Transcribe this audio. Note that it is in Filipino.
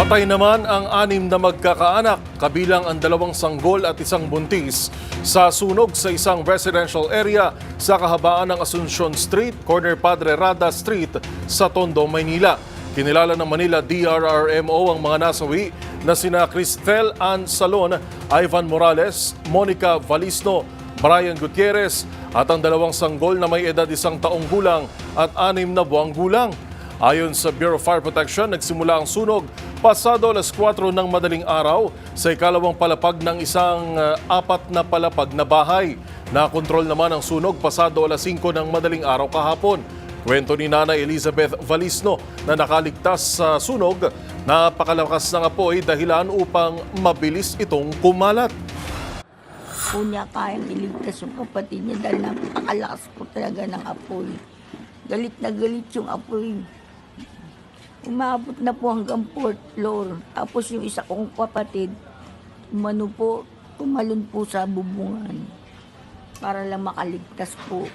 Patay naman ang 6 na magkakaanak, kabilang ang 2 sanggol at 1 buntis sa sunog sa isang residential area sa kahabaan ng Asuncion Street, corner Padre Rada Street sa Tondo, Maynila. Kinilala ng Manila DRRMO ang mga nasawi na sina Cristel Ann Salon, Ivan Morales, Monica Valisno, Brian Gutierrez at ang 2 sanggol na may edad 1 taong gulang at 6 na buwang gulang. Ayon sa Bureau of Fire Protection, nagsimula ang sunog pasado alas 4 ng madaling araw sa ikalawang palapag ng isang 4 na palapag na bahay. Nakontrol naman ang sunog pasado alas 5 ng madaling araw kahapon. Kwento ni Nanay Elizabeth Valisno na nakaligtas sa sunog, napakalakas ng apoy dahilan upang mabilis itong kumalat. Niya kayang iligtas yung kapatid niya dahil napakalakas po talaga ng apoy. Galit na galit yung apoy. Umabot na po hanggang 4th floor. Tapos yung isa kong kapatid, tumalon po sa bubungan para lang makaligtas po.